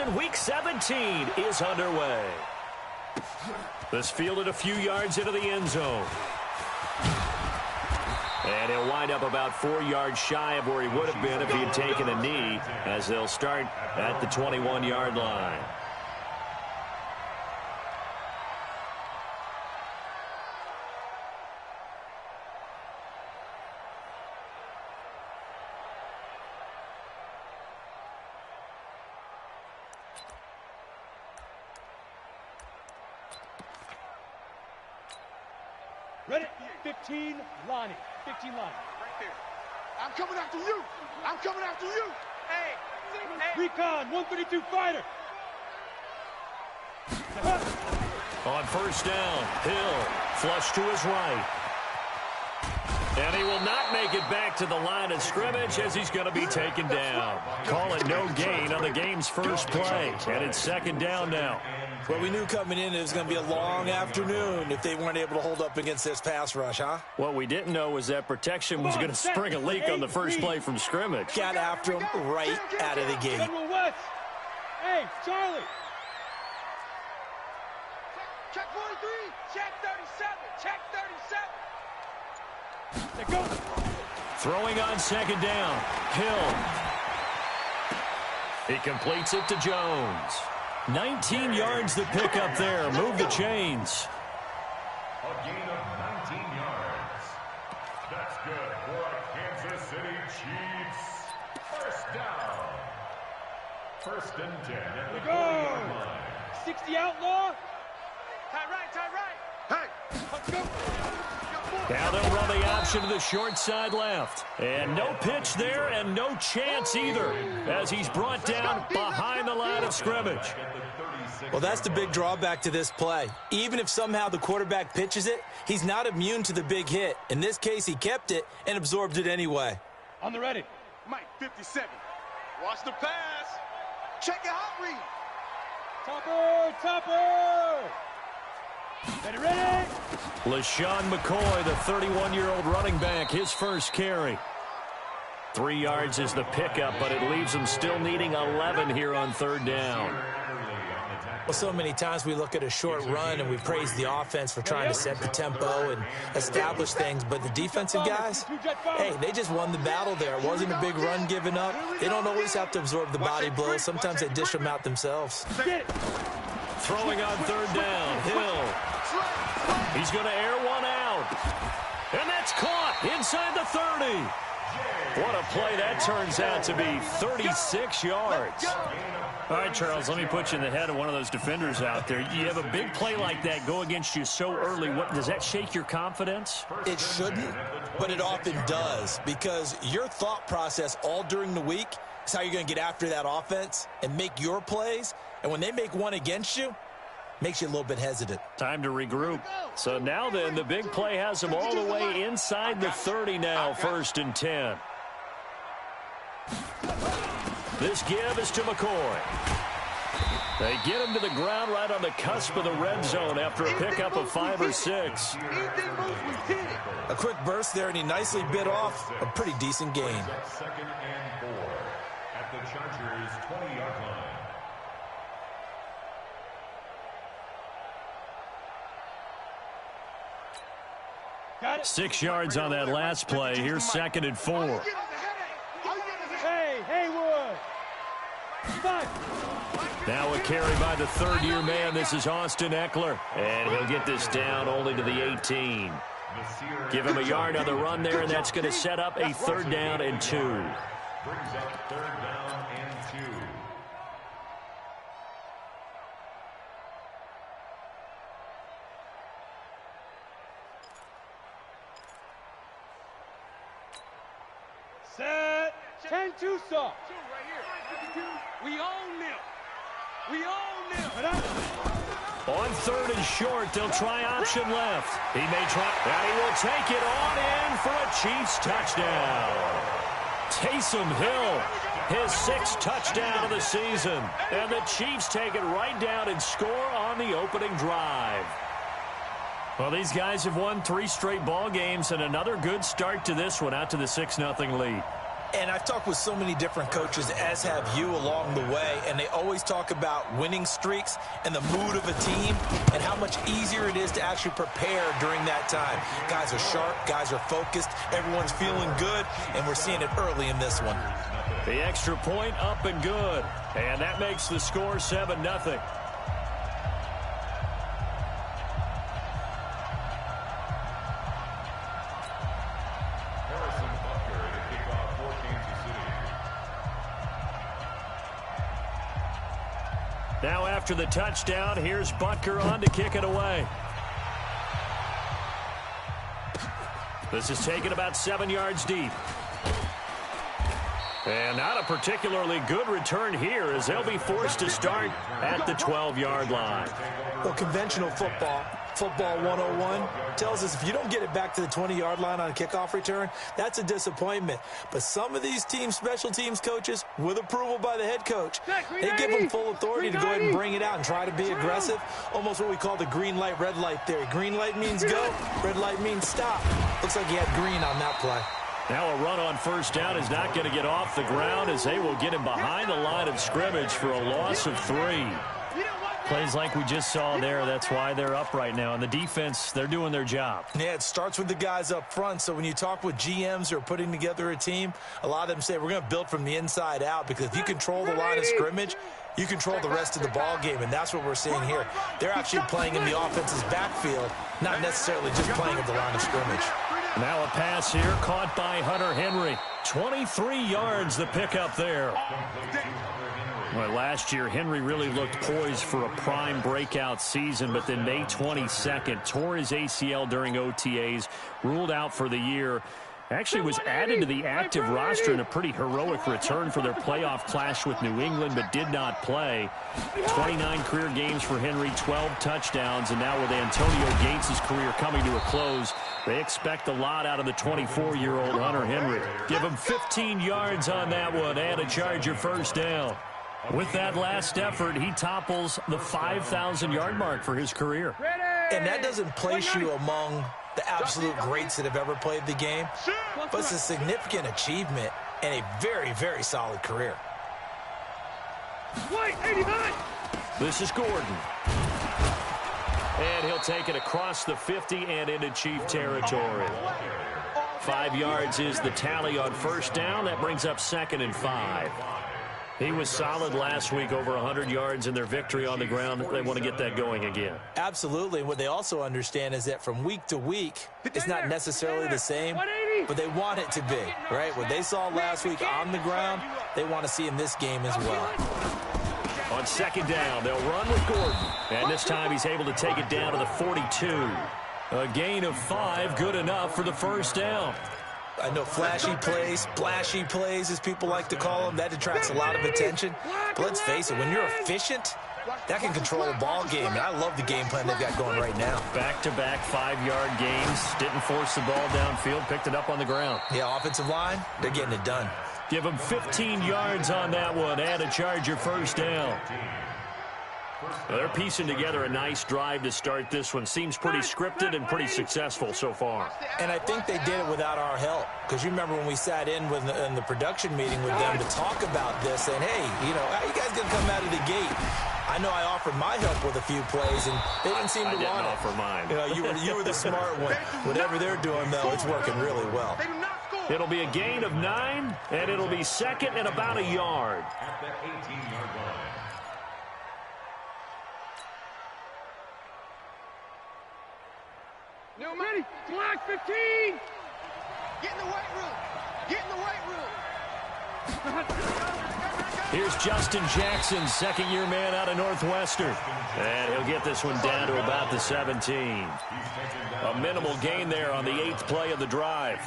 season, Week 17 is underway. This fielded a few yards into the end zone. And he'll wind up about 4 yards shy of where he would have been if he had taken a knee, as they'll start at the 21-yard line. Ready? 15, Lonnie. 15 Lonnie. Right there. I'm coming after you. I'm coming after you. Hey. Recon, 132 fighter. On first down, Hill flush to his right. And he will not make it back to the line of scrimmage as he's going to be taken down. Call it no gain on the game's first play. And it's second down now. Well, we knew coming in it was going to be a long afternoon if they weren't able to hold up against this pass rush, huh? What we didn't know was that protection was going to spring a leak on the first play from scrimmage. Got after him right out of the gate. General West. Hey, Charlie. Check 43. Check 37. Check 37. They go. Throwing on second down, Hill. He completes it to Jones. 19 yards to pick up there. Move the chains. A gain of 19 yards. That's good for our Kansas City Chiefs. First down. First and 10 at the 40-yard line. 60 outlaw. Tie right. Hey. Let's go. Now they'll run the option to the short side left. And no pitch there and no chance either as he's brought down behind the line of scrimmage. Well, that's the big drawback to this play. Even if somehow the quarterback pitches it, he's not immune to the big hit. In this case, he kept it and absorbed it anyway. On the ready. Mike 57. Watch the pass. Check your hot read. Topper. Ready. LaShawn McCoy, the 31-year-old running back, his first carry. 3 yards is the pickup, but it leaves him still needing 11 here on third down. Well, so many times we look at a short run and we praise the offense for trying to set the tempo and establish things, but the defensive guys, hey, they just won the battle there. It wasn't a big run given up. They don't always have to absorb the body blows. Sometimes they dish them out themselves. Throwing on third down, Hill. He's going to air one out. And that's caught inside the 30. What a play that turns out to be, 36 yards. All right, Charles, let me put you in the head of one of those defenders out there. You have a big play like that go against you so early. Does that shake your confidence? It shouldn't, but it often does, because your thought process all during the week is how you're going to get after that offense and make your plays. And when they make one against you, makes you a little bit hesitant. Time to regroup. So now then, the big play has him all the way inside the 30 now, first and 10. This give is to McCoy. They get him to the ground right on the cusp of the red zone after a pickup of 5 or 6. A quick burst there, and he nicely bit off a pretty decent gain. Second and 4 at the Chargers' 20-yard line. 6 yards on that last play. Here's second and 4. Hey, Haywood. Now a carry by the third-year man. This is Austin Eckler. And he'll get this down only to the 18. Give him a yard on the run there, and that's going to set up a third down and 2. Brings up third down and 2. Set. 10-2 soft. We own them. On third and short, they'll try option left. He may try, and he will take it on in for a Chiefs touchdown. Taysom Hill, his 6th touchdown of the season. And the Chiefs take it right down and score on the opening drive. Well, these guys have won 3 straight ball games and another good start to this one, out to the 6-0 lead. And I've talked with so many different coaches, as have you, along the way, and they always talk about winning streaks and the mood of a team and how much easier it is to actually prepare during that time. Guys are sharp, guys are focused, everyone's feeling good, and we're seeing it early in this one. The extra point up and good, and that makes the score 7-0. Now after the touchdown, here's Butker on to kick it away. This is taken about 7 yards deep. And not a particularly good return here as they'll be forced to start at the 12-yard line. Well, conventional football 101, tells us if you don't get it back to the 20-yard line on a kickoff return, that's a disappointment. But some of these team special teams coaches, with approval by the head coach, they give them full authority to go ahead and bring it out and try to be aggressive, almost what we call the green light, red light theory. Green light means go, red light means stop. Looks like he had green on that play. Now a run on first down is not going to get off the ground as they will get him behind the line of scrimmage for a loss of 3. Plays like we just saw there, that's why they're up right now. And the defense, they're doing their job. Yeah, it starts with the guys up front. So when you talk with GMs who are putting together a team, a lot of them say we're going to build from the inside out, because if you control the line of scrimmage, you control the rest of the ball game, and that's what we're seeing here. They're actually playing in the offense's backfield, not necessarily just playing at the line of scrimmage. Now a pass here caught by Hunter Henry. 23 yards the pickup there. Well, last year, Henry really looked poised for a prime breakout season, but then May 22nd, tore his ACL during OTAs, ruled out for the year. Actually was added to the active roster in a pretty heroic return for their playoff clash with New England, but did not play. 29 career games for Henry, 12 touchdowns, and now with Antonio Gates' career coming to a close, they expect a lot out of the 24-year-old Hunter Henry. Give him 15 yards on that one and a Charger first down. With that last effort, he topples the 5,000-yard mark for his career. And that doesn't place you among the absolute greats that have ever played the game, but it's a significant achievement and a very, very solid career. This is Gordon. And he'll take it across the 50 and into Chief territory. 5 yards is the tally on first down. That brings up 2nd and 5. He was solid last week, over 100 yards in their victory on the ground. They want to get that going again. Absolutely. What they also understand is that from week to week, it's not necessarily the same, but they want it to be, right? What they saw last week on the ground, they want to see in this game as well. On 2nd down, they'll run with Gordon. And this time he's able to take it down to the 42. A gain of 5, good enough for the first down. I know flashy plays, splashy plays, as people like to call them, that attracts a lot of attention. But let's face it, when you're efficient, that can control a ball game. And I love the game plan they've got going right now. Back-to-back 5-yard gains. Didn't force the ball downfield, picked it up on the ground. Yeah, offensive line, they're getting it done. Give them 15 yards on that one and a Charger first down. Well, they're piecing together a nice drive to start this one. Seems pretty scripted and pretty successful so far. And I think they did it without our help. Because you remember when we sat in the production meeting with them to talk about this, and hey, you know, how you guys going to come out of the gate? I know I offered my help with a few plays, and they didn't seem to want it. I didn't offer mine. You know, you were the smart one. Whatever they're doing, though, it's working really well. It'll be a gain of 9, and it'll be 2nd and about a yard. At the 18-yard line. No, ready. Block 15. Get in the weight room. Get in the weight room. Here's Justin Jackson, second-year man out of Northwestern. And he'll get this one down to about the 17. A minimal gain there on the 8th play of the drive.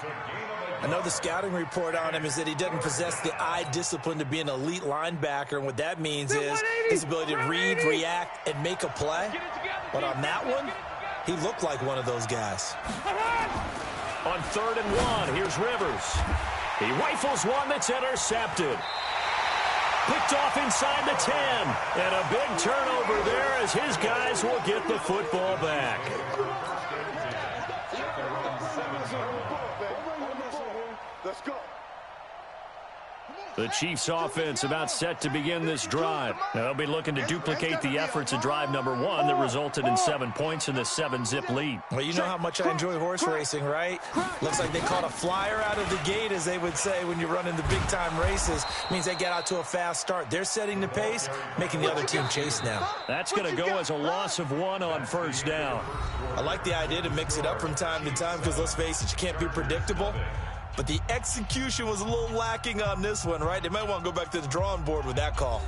I know the scouting report on him is that he doesn't possess the eye discipline to be an elite linebacker, and what that means is his ability to read, react, and make a play. But on that one, he looked like one of those guys. On 3rd and 1, here's Rivers. He rifles one that's intercepted. Picked off inside the 10. And a big turnover there as his guys will get the football back. Let's go. The Chiefs offense about set to begin this drive. Now they'll be looking to duplicate the efforts of drive number 1 that resulted in 7 points in the 7-zip lead. Well, you know how much I enjoy horse racing, right? Looks like they caught a flyer out of the gate, as they would say when you're running the big-time races. Means they get out to a fast start. They're setting the pace, making the other team chase now. That's going to go as a loss of 1 on first down. I like the idea to mix it up from time to time because, let's face it, you can't be predictable. But the execution was a little lacking on this one, right? They might want to go back to the drawing board with that call.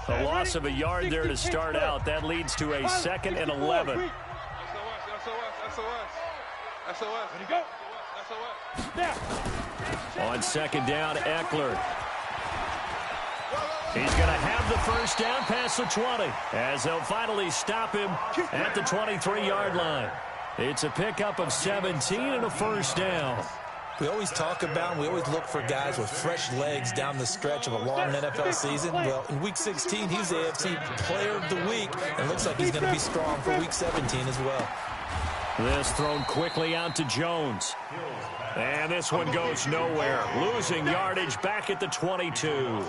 A loss of a yard there to start out. That leads to a 2nd and 11. On 2nd down, Eckler. He's going to have the first down past the 20 as they'll finally stop him at the 23-yard line. It's a pickup of 17 and a first down. We always talk about, we always look for guys with fresh legs down the stretch of a long NFL season. Well, in Week 16, he was the AFC Player of the Week, and looks like he's going to be strong for Week 17 as well. This thrown quickly out to Jones. And this one goes nowhere. Losing yardage back at the 22.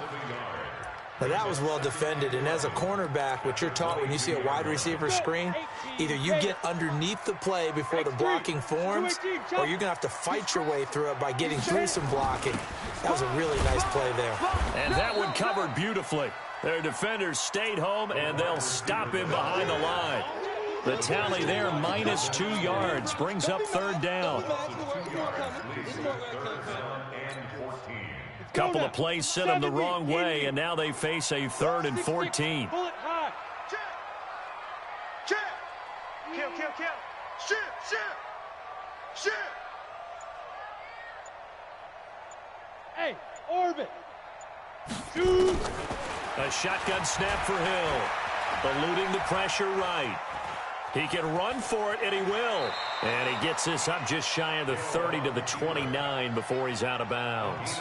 Now, that was well defended, and as a cornerback, what you're taught when you see a wide receiver screen, either you get underneath the play before the blocking forms, or you're going to have to fight your way through it by getting through some blocking. That was a really nice play there. And that one covered beautifully. Their defenders stayed home, and they'll stop him behind the line. The tally there, minus 2 yards, brings up 3rd down. Couple of plays sent them the wrong way, and now they face a 3rd and 14. Check. Kill. Shoot. Hey, orbit. Shoot. A shotgun snap for Hill. Eluding the pressure right. He can run for it, and he will. And he gets this up just shy of the 30 to the 29 before he's out of bounds.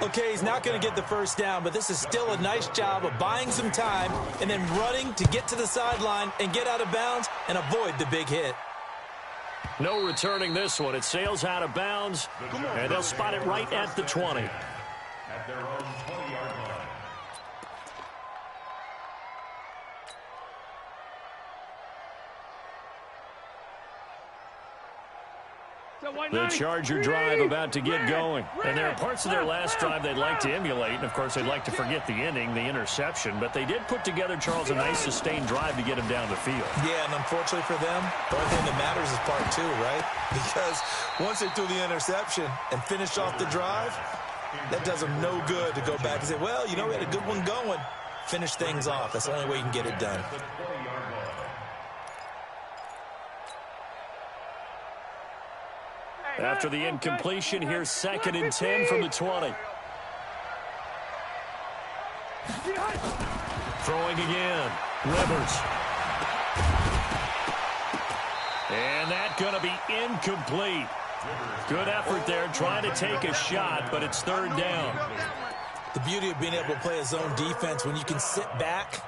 Okay, he's not going to get the first down, but this is still a nice job of buying some time and then running to get to the sideline and get out of bounds and avoid the big hit. No returning this one. It sails out of bounds, and they'll spot it right at the 20. At their own 20-yard line. The Charger drive about to get going. And there are parts of their last drive they'd like to emulate. And, of course, they'd like to forget the ending, the interception. But they did put together, Charles, a nice sustained drive to get him down the field. Yeah, and unfortunately for them, the only thing that matters is part 2, right? Because once they threw the interception and finished off the drive, that does them no good to go back and say, well, you know, we had a good one going. Finish things off. That's the only way you can get it done. After the incompletion, here's 2nd and 10 from the 20. Throwing again. Rivers. And that's going to be incomplete. Good effort there trying to take a shot, but it's 3rd down. The beauty of being able to play a zone defense when you can sit back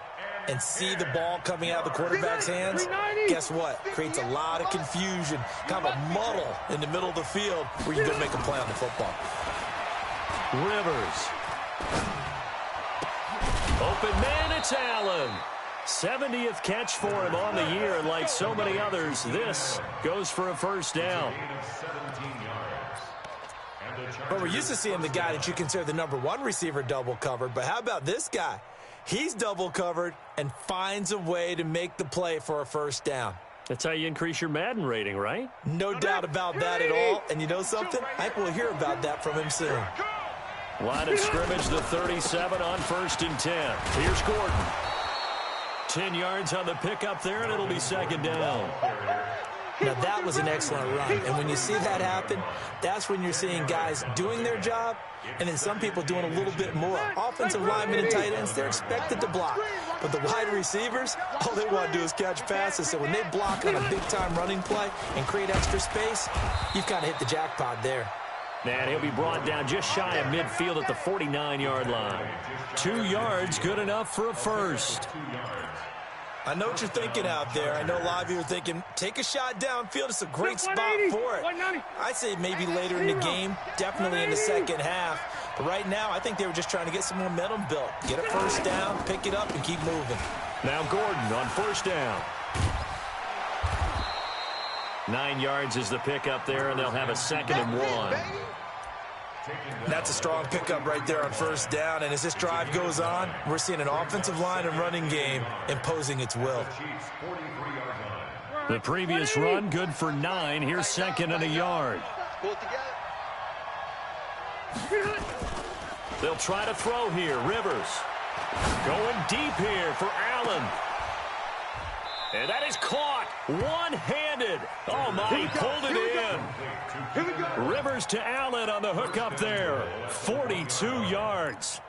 and see the ball coming out of the quarterback's hands, guess what? Creates a lot of confusion, kind of a muddle in the middle of the field where you can go make a play on the football. Rivers. Open man, it's Allen. 70th catch for him on the year, and like so many others, this goes for a first down. Well, we're used to seeing the guy that you consider the #1 receiver double covered, but how about this guy? He's double covered and finds a way to make the play for a first down. That's how you increase your Madden rating, right? No doubt about that at all. And you know something? I think we'll hear about that from him soon. Line of scrimmage, the 37 on 1st and 10. Here's Gordon. 10 yards on the pickup there, and it'll be 2nd down. Now, that was an excellent run. And when you see that happen, that's when you're seeing guys doing their job and then some people doing a little bit more. Offensive linemen and tight ends, they're expected to block. But the wide receivers, all they want to do is catch passes. So when they block on a big-time running play and create extra space, you've kind of hit the jackpot there. And he'll be brought down just shy of midfield at the 49-yard line. 2 yards, good enough for a first. I know what you're thinking out there. I know a lot of you are thinking, take a shot downfield. It's a great spot for it. I'd say maybe later in the game, definitely in the second half. But right now, I think they were just trying to get some momentum built. Get a first down, pick it up, and keep moving. Now Gordon on first down. 9 yards is the pickup there, and they'll have a 2nd and 1. That's a strong pickup right there on first down. And as this drive goes on, we're seeing an offensive line and running game imposing its will. The previous run, good for 9. Here's 2nd and a yard. They'll try to throw here. Rivers going deep here for Allen. And that is caught one-handed. Oh, my, he pulled it in. Rivers to Allen on the hook up there. 42 yards.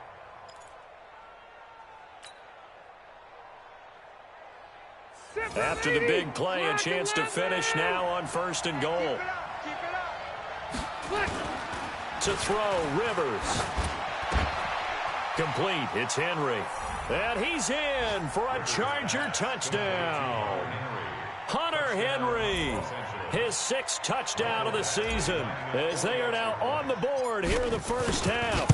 After the big play, a chance to finish now on 1st and goal. To throw, Rivers. Complete, it's Henry. And he's in for a Charger touchdown. Hunter Henry, his 6th touchdown of the season, as they are now on the board here in the first half.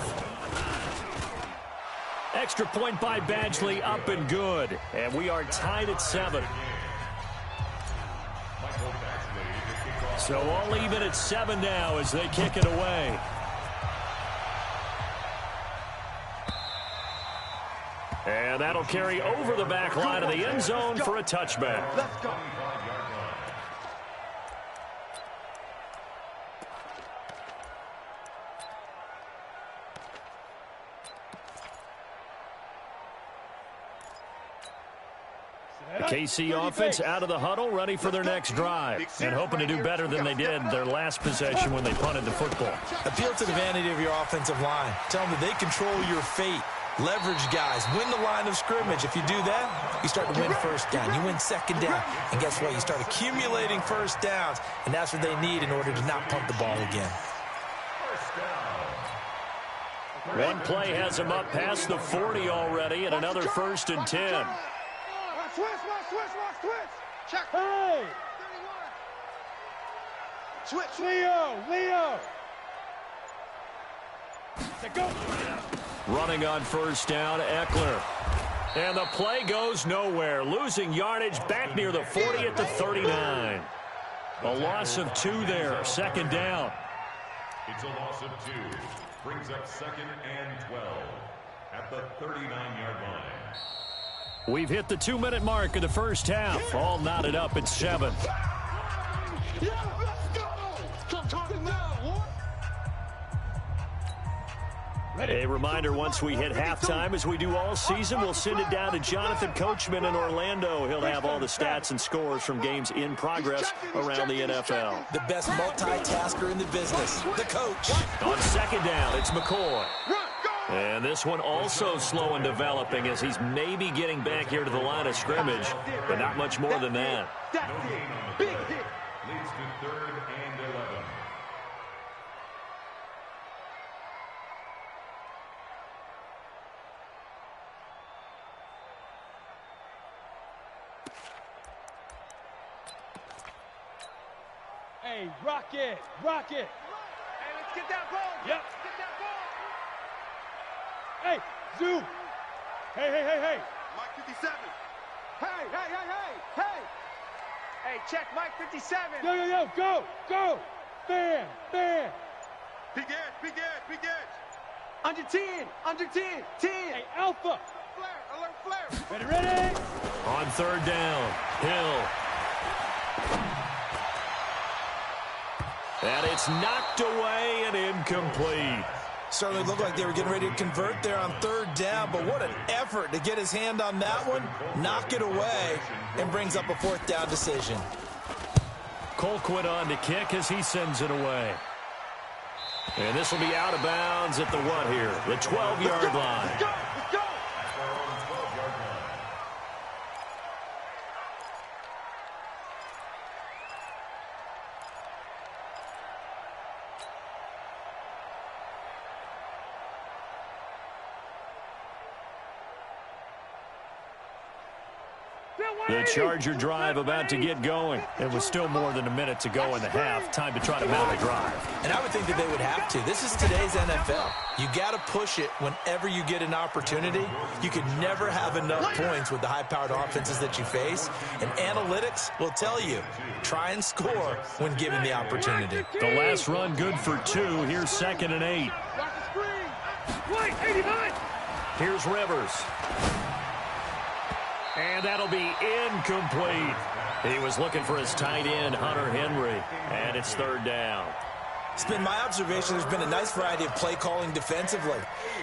Extra point by Badgley, up and good. And we are tied at 7. So all even at 7 now as they kick it away. And that'll carry over the back line of the end zone for a touchback. Let's go. The KC offense out of the huddle, ready for their next drive, and hoping to do better than they did their last possession when they punted the football. Appeal to the vanity of your offensive line. Tell them that they control your fate. Leverage guys. Win the line of scrimmage. If you do that, you start to win first down. You win 2nd down. And guess what? You start accumulating first downs, and that's what they need in order to not punt the ball again. One play has them up past the 40 already, and another 1st and 10. Switch. Check. Hey! 31. Switch. Leo! Let's go. Running on first down, Eckler. And the play goes nowhere. Losing yardage back near the 40 at the 39. A loss of 2 there. 2nd down. It's a loss of 2. Brings up 2nd and 12 at the 39-yard line. We've hit the 2-minute mark of the first half. All knotted up at 7. A reminder, once we hit halftime, as we do all season, we'll send it down to Jonathan Coachman in Orlando. He'll have all the stats and scores from games in progress around the NFL. The best multitasker in the business, the coach. On 2nd down, it's McCoy. And this one also slow in developing as he's maybe getting back here to the line of scrimmage, but not much more than that. Big hit. Leads to 3rd and 11. Hey, rock it. Hey, let's get that ball. Yep. Get that ball. Hey, zoom. Hey. Mike 57. Hey. Hey, check Mike 57. Yo, go. Fan. Big edge. Under 10. 10. Hey, Alpha. Flare. Ready? On 3rd down, Hill. And it's knocked away and incomplete. Certainly looked like they were getting ready to convert there on 3rd down, but what an effort to get his hand on that one, knock it away, and brings up a 4th down decision. Colquitt on to kick as he sends it away. And this will be out of bounds at the what here? The 12-yard line. Let's go. The Charger drive about to get going. It was still more than a minute to go in the half. Time to try to mount a drive. And I would think that they would have to. This is today's NFL. You got to push it whenever you get an opportunity. You can never have enough points with the high-powered offenses that you face. And analytics will tell you, try and score when given the opportunity. The last run good for 2. Here's 2nd and 8. Wait, 89. Here's Rivers. And that'll be incomplete. He was looking for his tight end, Hunter Henry. And it's 3rd down. It's been my observation there's been a nice variety of play calling defensively.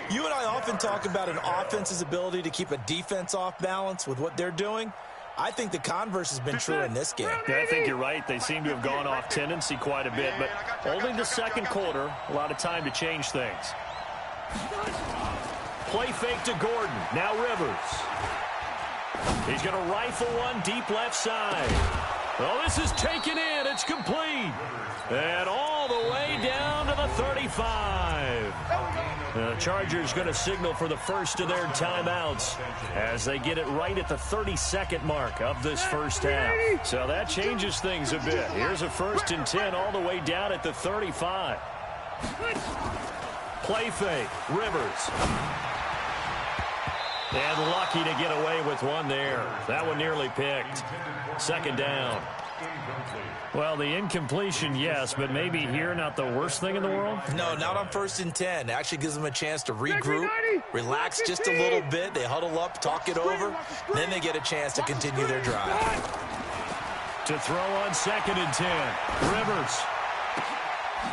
You and I often talk about an offense's ability to keep a defense off balance with what they're doing. I think the converse has been true in this game. Yeah, I think you're right. They seem to have gone off tendency quite a bit, but only the second quarter, a lot of time to change things. Play fake to Gordon. Now Rivers. He's going to rifle one deep left side. Well, this is taken in. It's complete. And all the way down to the 35. The Chargers going to signal for the first of their timeouts as they get it right at the 32nd mark of this first half. So that changes things a bit. Here's a 1st and 10 all the way down at the 35. Play fake. Rivers. And lucky to get away with one there. That one nearly picked. 2nd down. Well, the incompletion, yes, but maybe here not the worst thing in the world? No, not on 1st and 10. It actually gives them a chance to regroup, relax just a little bit. They huddle up, talk it over, then they get a chance to continue their drive. To throw on 2nd and 10. Rivers.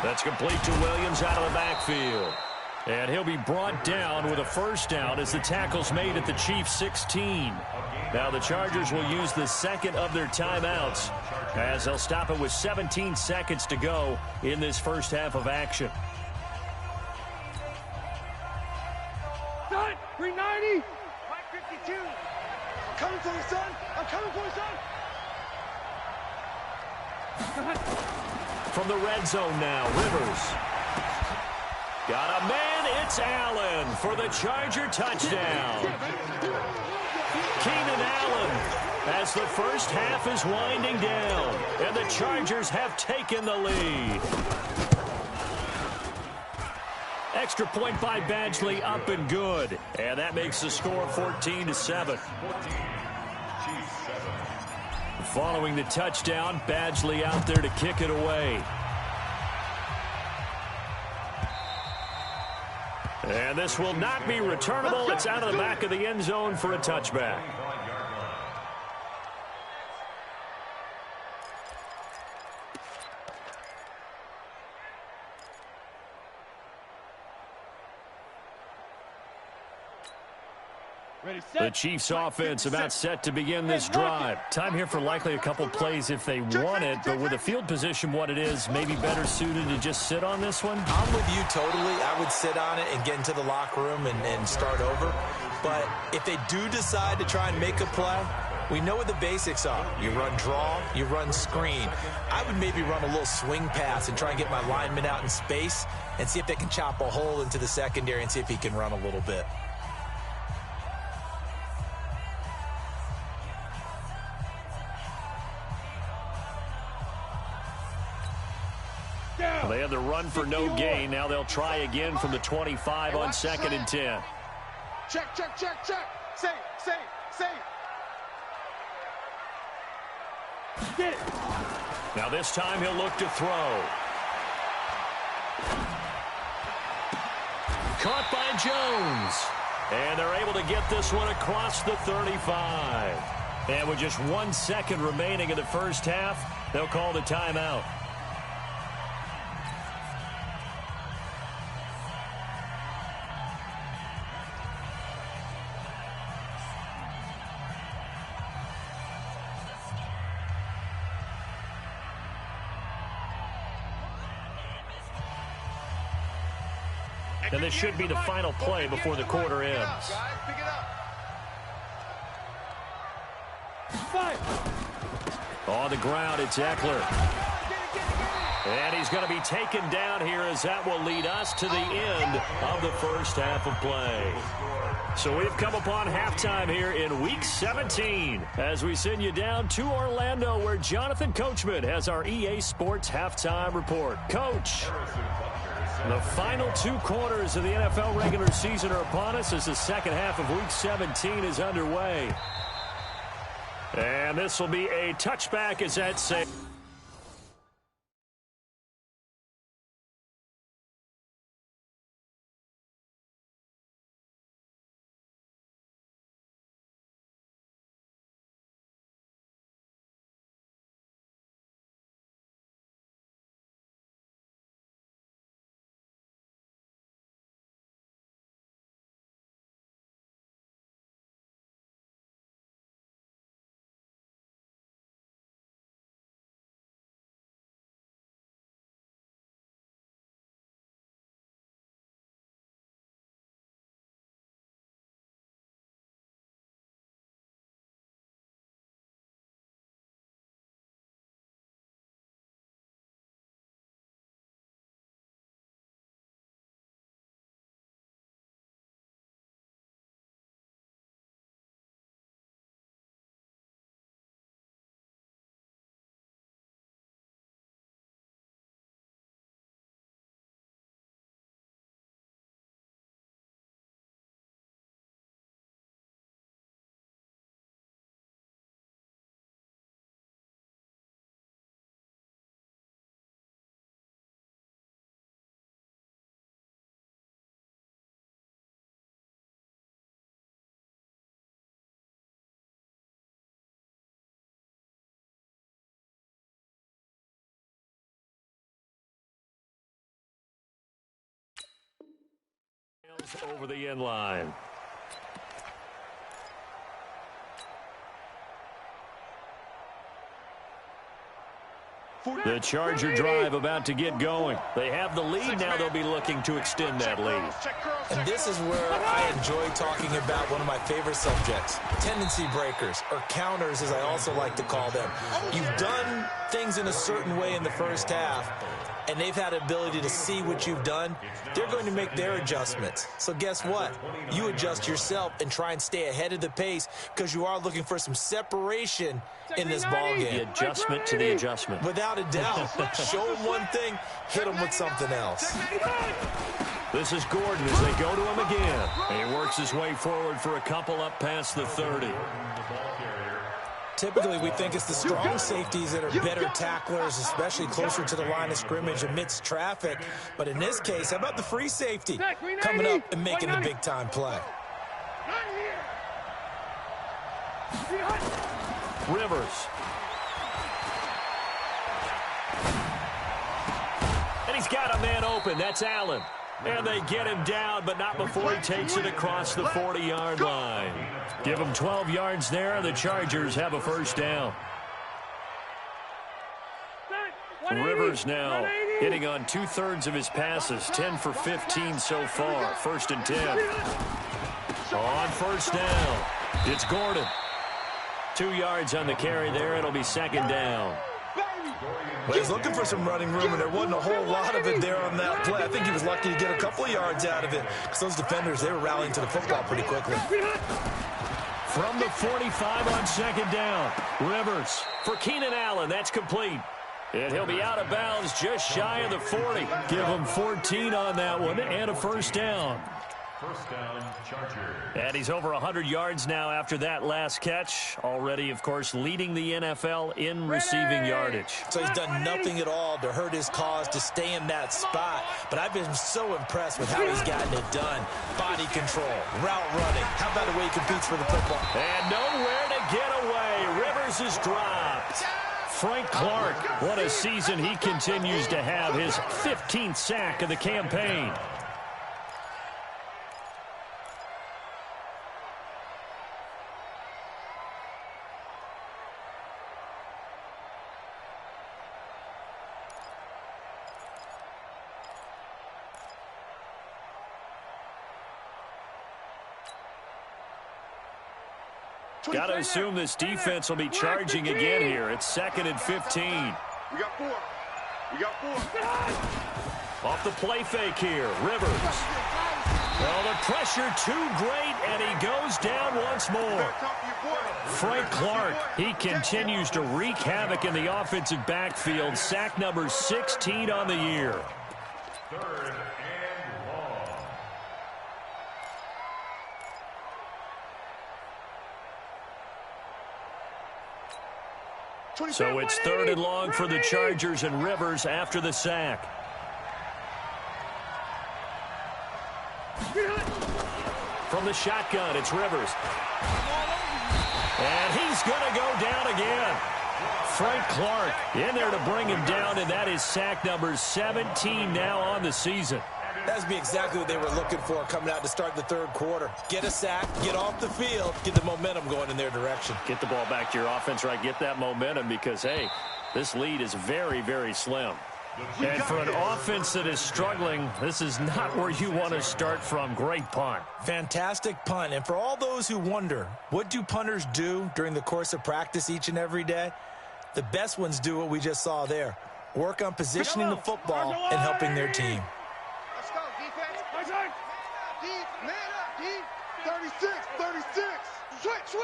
That's complete to Williams out of the backfield. And he'll be brought down with a 1st down as the tackle's made at the Chiefs' 16. Now the Chargers will use the second of their timeouts as they'll stop it with 17 seconds to go in this first half of action. Done. 390. 552. I'm coming for you, son. I'm coming for you, son. From the red zone now, Rivers. Got a man, it's Allen for the Charger touchdown. Keenan Allen as the first half is winding down, and the Chargers have taken the lead. Extra point by Badgley up and good, and that makes the score 14-7. Following the touchdown, Badgley out there to kick it away. And this will not be returnable. It's out of the back of the end zone for a touchback. The Chiefs offense about set to begin this drive. Time here for likely a couple plays if they want it, but with the field position what it is, maybe better suited to just sit on this one? I'm with you totally. I would sit on it and get into the locker room and start over. But if they do decide to try and make a play, we know what the basics are. You run draw, you run screen. I would maybe run a little swing pass and try and get my lineman out in space and see if they can chop a hole into the secondary and see if he can run a little bit. They had the run for no gain. Now they'll try again from the 25 on 2nd and 10. Check, check, check, check. Say. Get it. Now this time he'll look to throw. Caught by Jones. And they're able to get this one across the 35. And with just 1 second remaining in the first half, they'll call the timeout. And this should be the final play before the quarter ends. On the ground, it's Eckler. And he's going to be taken down here as that will lead us to the end of the first half of play. So we've come upon halftime here in Week 17 as we send you down to Orlando where Jonathan Coachman has our EA Sports Halftime Report. Coach, the final 2 quarters of the NFL regular season are upon us as the second half of Week 17 is underway. And this will be a touchback as that saves. Over the end line. The Charger drive about to get going. They have the lead. Now they'll be looking to extend that lead. And this is where I enjoy talking about one of my favorite subjects, tendency breakers, or counters as I also like to call them. You've done things in a certain way in the first half, and they've had the ability to see what you've done. They're going to make their adjustments. So guess what? You adjust yourself and try and stay ahead of the pace because you are looking for some separation in this ball game. The adjustment to the adjustment. Without a doubt. Show them one thing, hit them with something else. This is Gordon as they go to him again. And he works his way forward for a couple up past the 30. Typically, we think it's the strong safeties that are better tacklers, especially closer to the line of scrimmage amidst traffic. But in this case, how about the free safety coming up and making the big-time play? Rivers. And he's got a man open. That's Allen. And they get him down, but not before he takes it across the 40-yard line. Give him 12 yards there, and the Chargers have a first down. Rivers now hitting on 2/3 of his passes, 10 for 15 so far. 1st and 10. On first down, it's Gordon. 2 yards on the carry there. It'll be 2nd down. Well, he's looking for some running room, and there wasn't a whole lot of it there on that play. I think he was lucky to get a couple of yards out of it because those defenders, they were rallying to the football pretty quickly. From the 45 on 2nd down, Rivers for Keenan Allen. That's complete. And he'll be out of bounds just shy of the 40. Give him 14 on that one and a first down. First down, Chargers. And he's over 100 yards now after that last catch. Already, of course, leading the NFL in receiving yardage. So he's done nothing at all to hurt his cause, to stay in that spot. But I've been so impressed with how he's gotten it done. Body control, route running. How about the way he competes for the football? And nowhere to get away. Rivers is dropped. Frank Clark, what a season he continues to have. His 15th sack of the campaign. Got to assume this defense will be charging again here. It's 2nd and 15. We got 4. We got 4. Off the play fake here, Rivers. Well, the pressure too great, and he goes down once more. Frank Clark, he continues to wreak havoc in the offensive backfield. Sack number 16 on the year. 3rd and long. So it's 3rd and long for the Chargers and Rivers after the sack. From the shotgun, it's Rivers. And he's going to go down again. Frank Clark in there to bring him down, and that is sack number 17 now on the season. That'd be exactly what they were looking for coming out to start the 3rd quarter. Get a sack, get off the field, get the momentum going in their direction. Get the ball back to your offense, right? Get that momentum because, hey, this lead is very, very slim. And for an offense that is struggling, this is not where you want to start from. Great punt. Fantastic punt. And for all those who wonder, what do punters do during the course of practice each and every day? The best ones do what we just saw there. Work on positioning the football and helping their team. Let's go, defense. D, man up, D. 36, 36. Switch.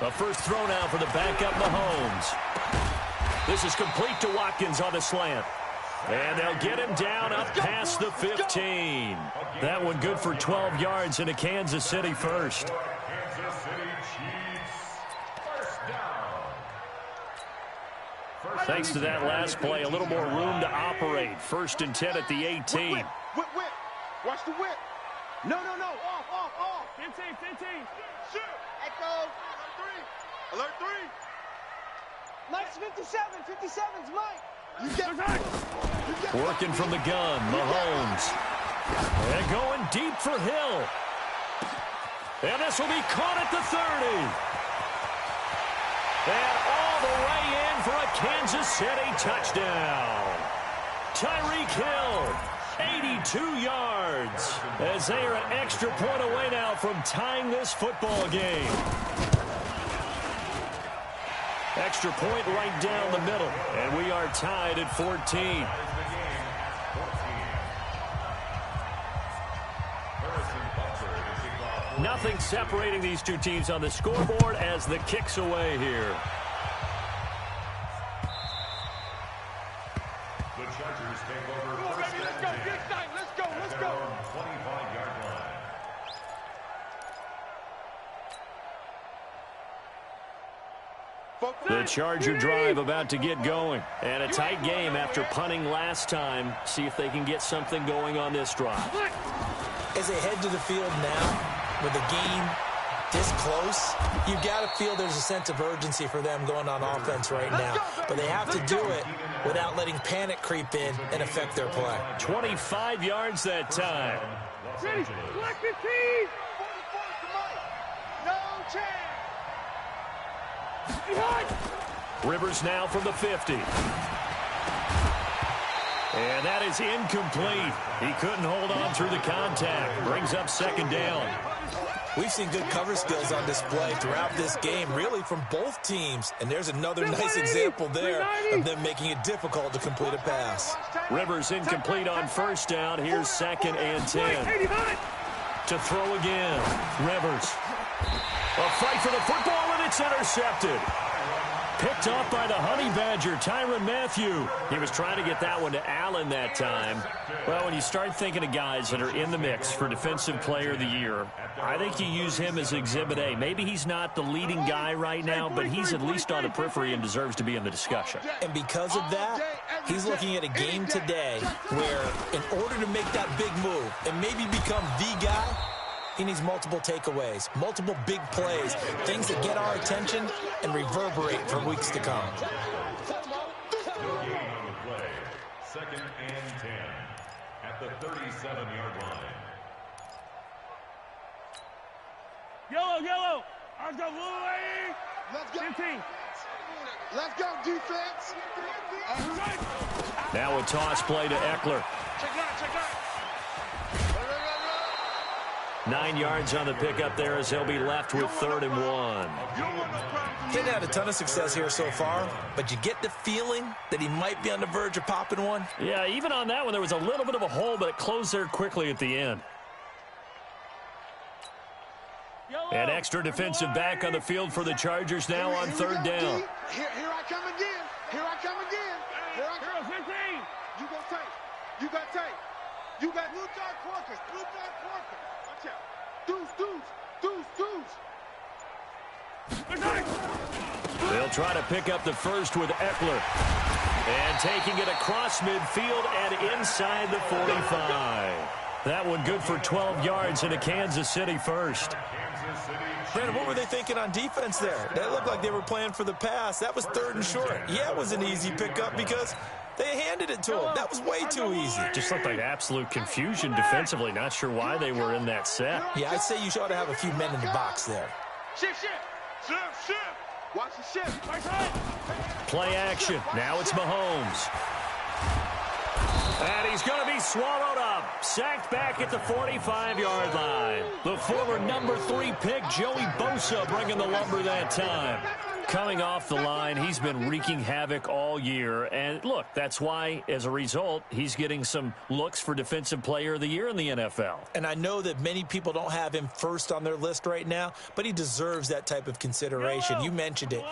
The first throw now for the backup Mahomes. This is complete to Watkins on the slant. And they'll get him down up past the 15. That one good for 12 yards into Kansas City first. Kansas City Chiefs. 1st down. Thanks to that last play, a little more room to operate. 1st and 10 at the 18. Whip. Watch the whip. No. Off. 15. Shoot. Echo. Alert 3. Mike's 57. 57's Mike. You get Working from the gun, Mahomes. And going deep for Hill. And this will be caught at the 30. And all the way in for a Kansas City touchdown. Tyreek Hill, 82 yards. As they are an extra point away now from tying this football game. Extra point right down the middle. And we are tied at 14. Nothing separating these two teams on the scoreboard as the kick's away here. The Chargers take over first and 10. Let's go. At their own 25-yard line. The Charger drive about to get going. And a tight game after punting last time. See if they can get something going on this drive. As they head to the field now, with the game this close, you've got to feel there's a sense of urgency for them going on offense right now. But they have to do it without letting panic creep in and affect their play. 25 yards that time. Ready, black 15. No chance. Rivers now from the 50. And that is incomplete. He couldn't hold on through the contact. Brings up 2nd down. We've seen good cover skills on display throughout this game, really from both teams. And there's another nice example there of them making it difficult to complete a pass. Rivers incomplete on 1st down. Here's 2nd and 10. To throw again. Rivers. A fight for the football, and it's intercepted. Picked off by the Honey Badger, Tyrann Mathieu. He was trying to get that one to Allen that time. Well, when you start thinking of guys that are in the mix for Defensive Player of the Year, I think you use him as Exhibit A. Maybe he's not the leading guy right now, but he's at least on the periphery and deserves to be in the discussion. And because of that, he's looking at a game today where in order to make that big move and maybe become the guy, he needs multiple takeaways, multiple big plays, things that get our attention and reverberate for weeks to come. No gain on the play. 2nd and 10 at the 37-yard line. Yellow. I've got blue lane. Let's go. 15. Let's go, defense. Now a toss play to Eckler. Check out. 9 yards on the pickup there as they'll be left with 3rd and 1. Didn't have a ton of success here so far, but you get the feeling that he might be on the verge of popping one. Yeah, even on that one, there was a little bit of a hole, but it closed there quickly at the end. An extra defensive back on the field for the Chargers now on 3rd down. Here I come again. Here I come again. Here I come. 15. You go tight. You got tight. You got Blue Dog Quarkers. Blue Dog Quarkers. Watch out. Deuce, deuce, deuce, deuce. They'll try to pick up the first with Eckler. And taking it across midfield and inside the 45. That one good for 12 yards into Kansas City first. Brandon, what were they thinking on defense there? That looked like they were playing for the pass. That was 3rd and short. Yeah, it was an easy pickup because they handed it to him. That was way too easy. Just looked like absolute confusion defensively. Not sure why they were in that set. Yeah, I'd say you ought to have a few men in the box there. Shift. Watch the shift. Play action. Now it's Mahomes. And he's going to be swallowed up. Sacked back at the 45-yard line. The former number 3 pick, Joey Bosa, bringing the lumber that time. Coming off the line, he's been wreaking havoc all year. And, look, that's why, as a result, he's getting some looks for Defensive Player of the Year in the NFL. And I know that many people don't have him first on their list right now, but he deserves that type of consideration. You mentioned it.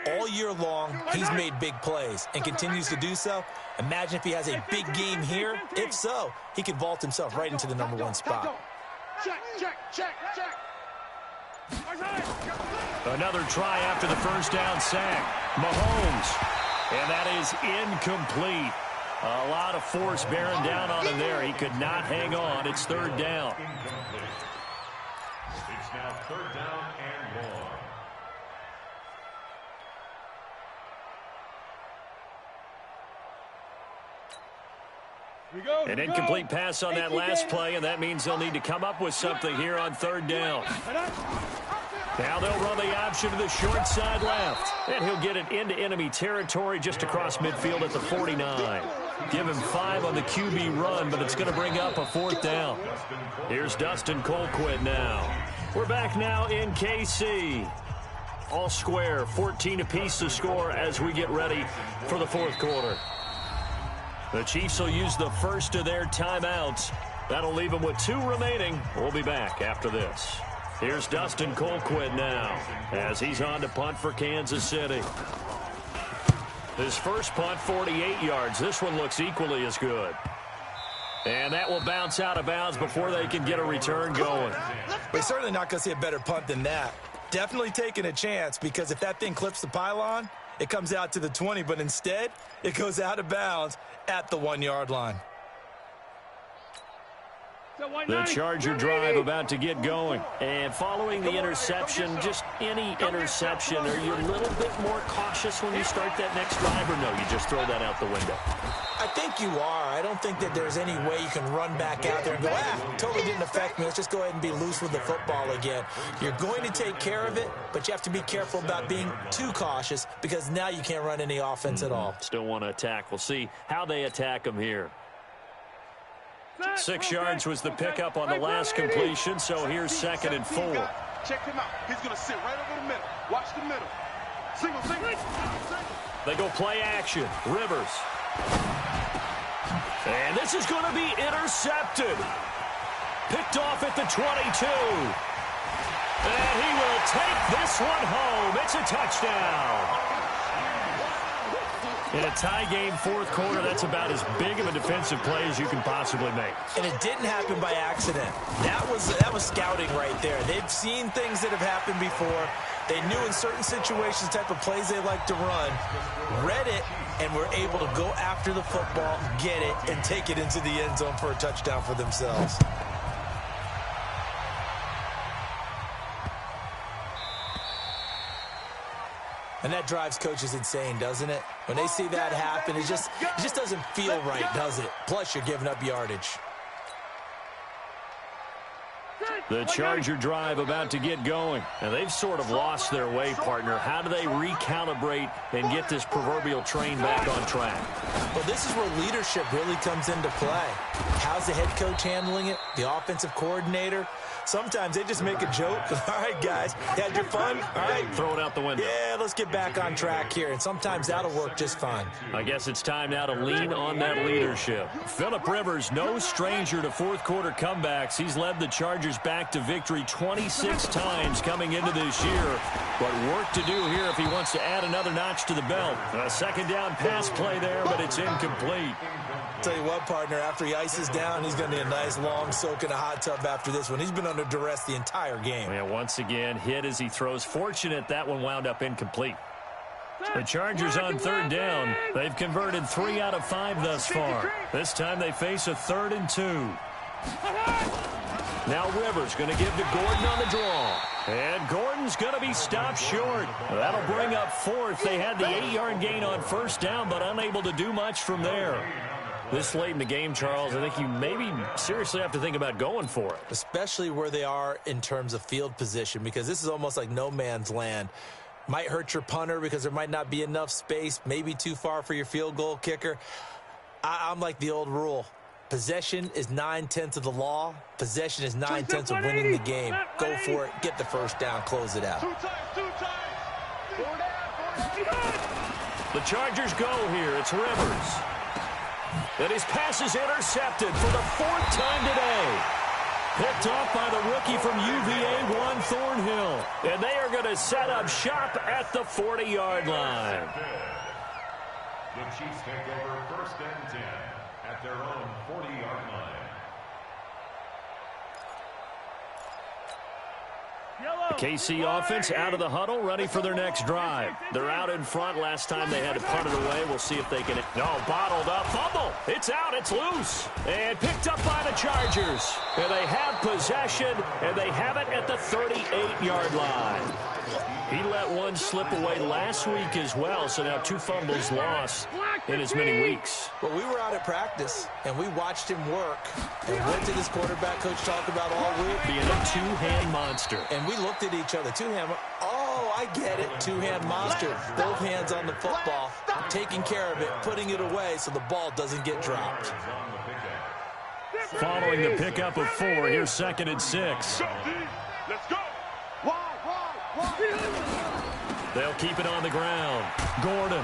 All year long, he's made big plays and continues to do so. Imagine if he has a big game here. If so, he could vault himself right into the number 1 spot. Check. Another try after the first down sack. Mahomes. And that is incomplete. A lot of force bearing down on him there. He could not hang on. It's 3rd down. It's now 3rd down and 1. An incomplete pass on that last play, and that means they'll need to come up with something here on 3rd down. Now they'll run the option to the short side left. And he'll get it into enemy territory just across midfield at the 49. Give him 5 on the QB run, but it's going to bring up a 4th down. Here's Dustin Colquitt now. We're back now in KC. All square, 14 apiece to score as we get ready for the 4th quarter. The Chiefs will use the first of their timeouts. That'll leave them with 2 remaining. We'll be back after this. Here's Dustin Colquitt now as he's on to punt for Kansas City. His first punt, 48 yards. This one looks equally as good. And that will bounce out of bounds before they can get a return going. We're certainly not going to see a better punt than that. Definitely taking a chance, because if that thing clips the pylon, it comes out to the 20, but instead it goes out of bounds at the 1-yard line. The Charger drive about to get going. And following the interception, just any interception, are you a little bit more cautious when you start that next drive, or no, you just throw that out the window? I think you are. I don't think that there's any way you can run back out there and go, totally didn't affect me. Let's just go ahead and be loose with the football again. You're going to take care of it, but you have to be careful about being too cautious, because now you can't run any offense at all. Still want to attack. We'll see how they attack them here. 6 yards was the pickup on the last completion, so here's 2nd and 4. Check him out. He's going to sit right over the middle. Watch the middle. Single. They go play action. Rivers. And this is going to be intercepted. Picked off at the 22. And he will take this one home. It's a touchdown. In a tie game, 4th quarter, that's about as big of a defensive play as you can possibly make. And it didn't happen by accident. That was scouting right there. They've seen things that have happened before. They knew in certain situations the type of plays they like to run, read it, and were able to go after the football, get it, and take it into the end zone for a touchdown for themselves. And that drives coaches insane, doesn't it? When they see that happen, it just doesn't feel right, does it? Plus, you're giving up yardage. The Charger drive about to get going. And they've sort of lost their way, partner. How do they recalibrate and get this proverbial train back on track? Well, this is where leadership really comes into play. How's the head coach handling it? The offensive coordinator? Sometimes they just make a joke. All right, guys, you had your fun? All right. Throw it out the window. Yeah, let's get back on track here. And sometimes that'll work just fine. I guess it's time now to lean on that leadership. Phillip Rivers, no stranger to fourth-quarter comebacks. He's led the Chargers back to victory 26 times coming into this year. But work to do here if he wants to add another notch to the belt. A second down pass play there, but it's incomplete. Tell you what, partner, after he ices down, he's going to need a nice long soak in a hot tub after this one. He's been under duress the entire game. Yeah, once again, hit as he throws. Fortunate that one wound up incomplete. The Chargers on third down. They've converted 3 out of 5 thus far. This time they face a 3rd and 2. Now Rivers going to give to Gordon on the draw. And Gordon's going to be stopped short. That'll bring up 4th. They had the 8-yard gain on first down, but unable to do much from there. This late in the game, Charles, I think you maybe seriously have to think about going for it. Especially where they are in terms of field position, because this is almost like no man's land. Might hurt your punter because there might not be enough space, maybe too far for your field goal kicker. I'm like the old rule. Possession is 9/10 of the law. Possession is 9/10 of winning the game. Go for it. Get the first down. Close it out. The Chargers go here. It's Rivers. And his pass is intercepted for the 4th time today. Picked off by the rookie from UVA, Juan Thornhill. And they are going to set up shop at the 40-yard line. The Chiefs take over 1st and 10 at their own 40-yard line. The KC offense out of the huddle, ready for their next drive. They're out in front. Last time they had to punt it away. We'll see if they can. No, bottled up. Fumble. It's out. It's loose. And picked up by the Chargers. And they have possession, and they have it at the 38-yard line. He let one slip away last week as well, so now 2 fumbles lost in as many weeks. Well, we were out at practice, and we watched him work. And what did his quarterback coach talk about all week? Being a two-hand monster. And we looked at each other. Two-hand. Oh, I get it. Two-hand monster. Both hands on the football, taking care of it, putting it away so the ball doesn't get dropped. Following the pickup of 4, here's 2nd and 6. Let's go. They'll keep it on the ground. Gordon.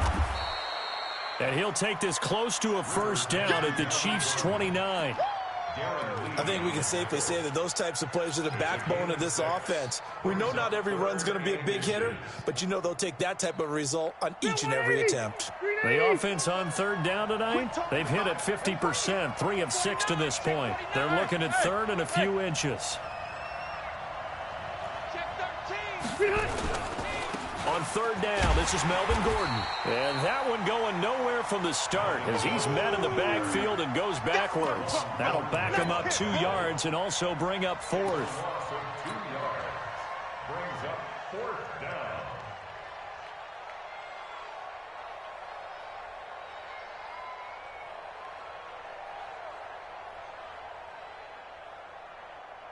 And he'll take this close to a first down at the Chiefs' 29. I think we can safely say that those types of plays are the backbone of this offense. We know not every run's going to be a big hitter, but you know they'll take that type of result on each and every attempt. The offense on third down tonight, they've hit it 50%, 3 of 6 to this point. They're looking at 3rd and a few inches. On third down, this is Melvin Gordon. And that one going nowhere from the start as he's met in the backfield and goes backwards. That'll back him up 2 yards and also bring up 4th. 2 yards. Brings up 4th down.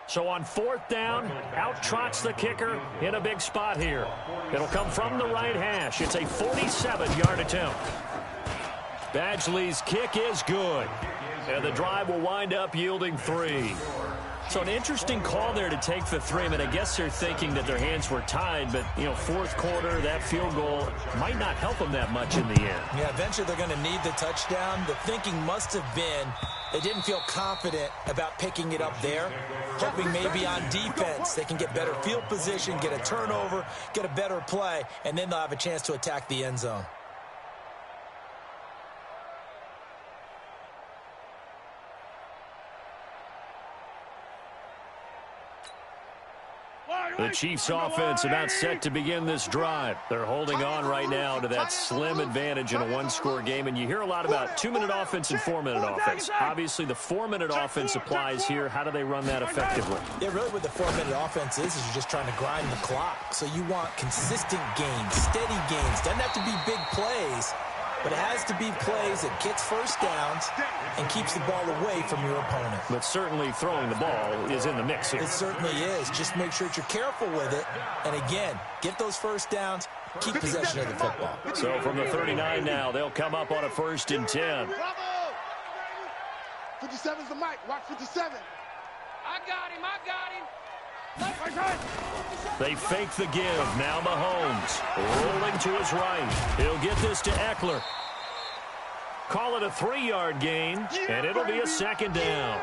So on 4th down, out trots the kicker in a big spot here. It'll come from the right hash. It's a 47-yard attempt. Badgley's kick is good. And the drive will wind up yielding 3. So an interesting call there to take the 3. I mean, I guess they're thinking that their hands were tied, but, you know, 4th quarter, that field goal might not help them that much in the end. Yeah, eventually they're going to need the touchdown. The thinking must have been they didn't feel confident about picking it up there, hoping maybe on defense they can get better field position, get a turnover, get a better play, and then they'll have a chance to attack the end zone. The Chiefs offense about set to begin this drive. They're holding on right now to that slim advantage in a 1-score game. And you hear a lot about 2-minute offense and 4-minute offense. Obviously, the 4-minute offense applies here. How do they run that effectively? Yeah, really what the 4-minute offense is you're just trying to grind the clock. So you want consistent gains, steady gains. Doesn't have to be big plays, but it has to be plays that gets first downs and keeps the ball away from your opponent. But certainly throwing the ball is in the mix here. It certainly is. Just make sure that you're careful with it. And again, get those first downs, keep possession of the football. So from the 39 now, they'll come up on a 1st and 10. Bravo! 57's the mic. Watch 57. I got him. They fake the give. Now Mahomes rolling to his right. He'll get this to Eckler. Call it a 3-yard gain, and it'll be a 2nd down.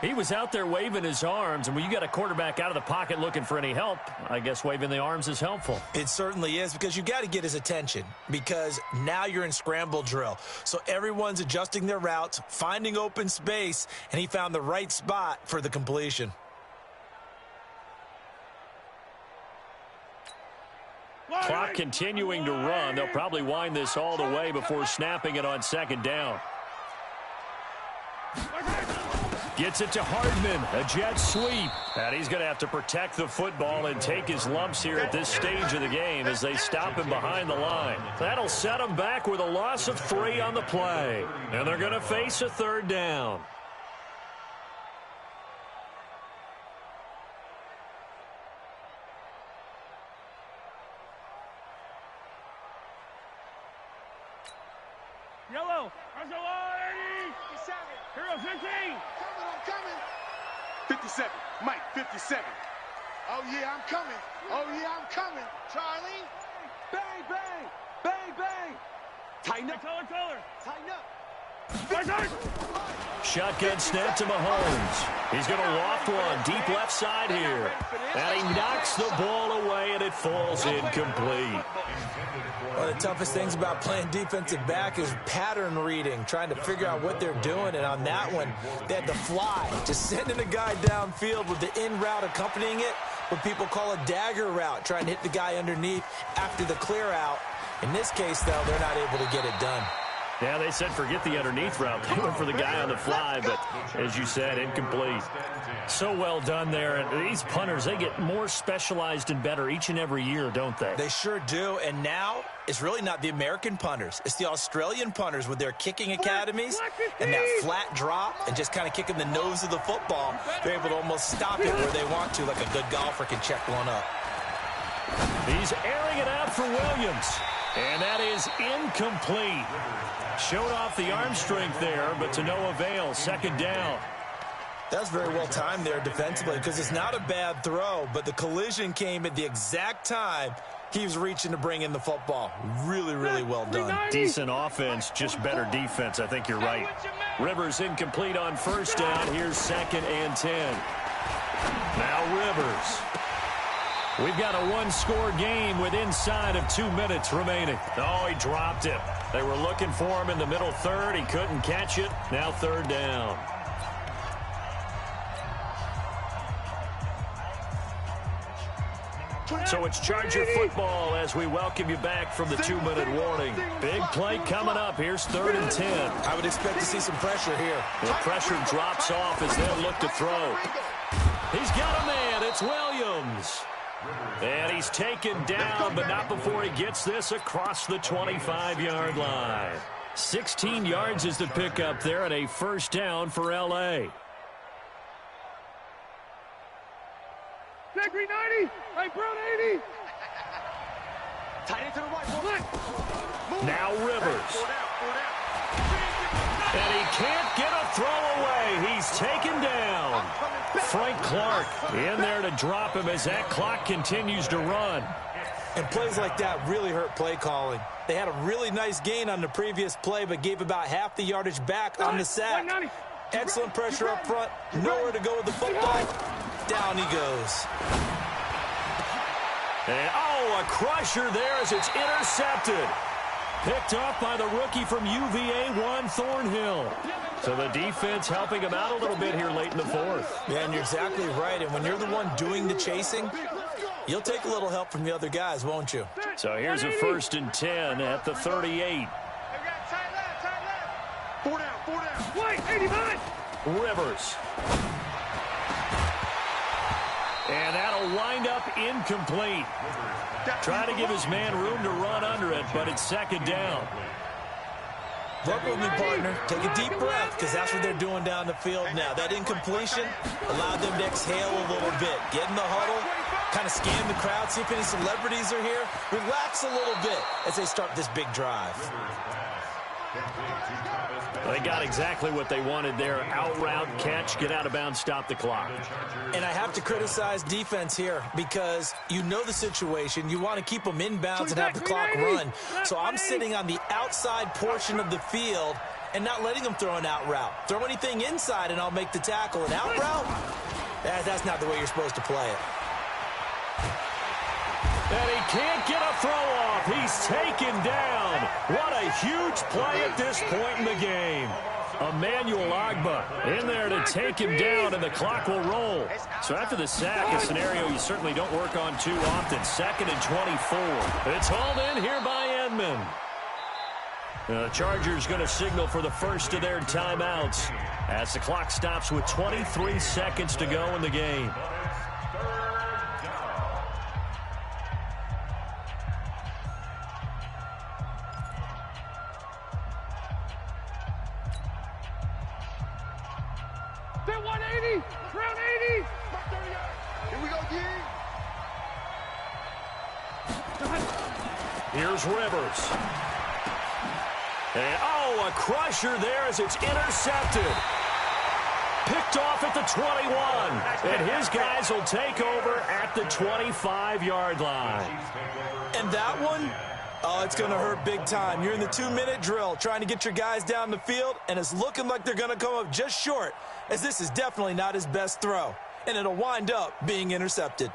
He was out there waving his arms, and when you got a quarterback out of the pocket looking for any help, I guess waving the arms is helpful. It certainly is, because you got to get his attention, because now you're in scramble drill. So everyone's adjusting their routes, finding open space, and he found the right spot for the completion. Clock continuing to run. They'll probably wind this all the way before snapping it on 2nd down. Gets it to Hardman, a jet sweep. And he's going to have to protect the football and take his lumps here at this stage of the game as they stop him behind the line. That'll set him back with a loss of 3 on the play. And they're going to face a 3rd down. Yellow. Hero 15. I'm coming. 57. Mike, 57. Oh, yeah, I'm coming. Oh, yeah, I'm coming. Charlie. Bang, bang. Bang, bang. Tighten up. Color. Tighten up. Shotgun snap to Mahomes. He's going to loft one deep left side here. And he knocks the ball away, and it falls incomplete. One of the toughest things about playing defensive back is pattern reading, trying to figure out what they're doing. And on that one, they had to fly, just sending a guy downfield with the in route accompanying it, what people call a dagger route, trying to hit the guy underneath after the clear out. In this case, though, they're not able to get it done. Yeah, they said forget the underneath route. They went for the guy on the fly, but as you said, incomplete. So well done there. And these punters, they get more specialized and better each and every year, don't they? They sure do. And now it's really not the American punters. It's the Australian punters with their kicking academies and that flat drop and just kind of kicking the nose of the football. They're able to almost stop it where they want to, like a good golfer can check one up. He's airing it out for Williams. And that is incomplete. Showed off the arm strength there, but to no avail. 2nd down. That's very well timed there defensively, because it's not a bad throw, but the collision came at the exact time he was reaching to bring in the football. Really, really well done. Decent offense, just better defense. I think you're right. Rivers incomplete on 1st down. Here's 2nd and 10. Now Rivers. We've got a 1-score game with inside of 2 minutes remaining. Oh, he dropped it. They were looking for him in the middle 3rd. He couldn't catch it. Now 3rd down. So it's Charger football as we welcome you back from the 2-minute warning. Big play coming up. Here's 3rd and 10. I would expect to see some pressure here. The pressure drops off as they'll look to throw. He's got a man. It's Williams. And he's taken down, but not before he gets this across the 25-yard line. 16 yards is the pickup there, and a 1st down for L.A. Zachary 90. Right, Brown 80. Tight end to the right. Now Rivers. And he can't get a throw away. He's taken down. Frank Clark in there to drop him as that clock continues to run. And plays like that really hurt play calling. They had a really nice gain on the previous play, but gave about half the yardage back on the sack. Excellent pressure up front. Nowhere to go with the football. Down he goes. And, oh, a crusher there as it's intercepted. Picked off by the rookie from UVA, Juan Thornhill. So the defense helping him out a little bit here late in the 4th. Yeah, and you're exactly right. And when you're the one doing the chasing, you'll take a little help from the other guys, won't you? So here's a 1st and 10 at the 38. 4 down. White, 85. Rivers. And that'll wind up incomplete. Trying to give his man room to run under it, but it's second down. Work with me, partner. Take a deep breath, because that's what they're doing down the field now. That incompletion allowed them to exhale a little bit. Get in the huddle, kind of scan the crowd, see if any celebrities are here. Relax a little bit as they start this big drive. They got exactly what they wanted there. Out route, catch, get out of bounds, stop the clock. And I have to criticize defense here because you know the situation. You want to keep them inbounds and have the clock run. So I'm sitting on the outside portion of the field and not letting them throw an out route. Throw anything inside and I'll make the tackle. An out route? That's not the way you're supposed to play it. And he can't get a throw off. He's taken down. What a huge play at this point in the game. Emmanuel Agba in there to take him down, and the clock will roll. So after the sack, a scenario you certainly don't work on too often. 2nd and 24. It's hauled in here by Edmond. The Chargers going to signal for the first of their timeouts as the clock stops with 23 seconds to go in the game. They're 180. Round 80. Here we go, Here's Rivers. And, a crusher there as it's intercepted. Picked off at the 21. And his guys will take over at the 25-yard line. And that one, it's going to hurt big time. You're in the 2-minute drill trying to get your guys down the field, and it's looking like they're going to come up just short, as this is definitely not his best throw. And it'll wind up being intercepted.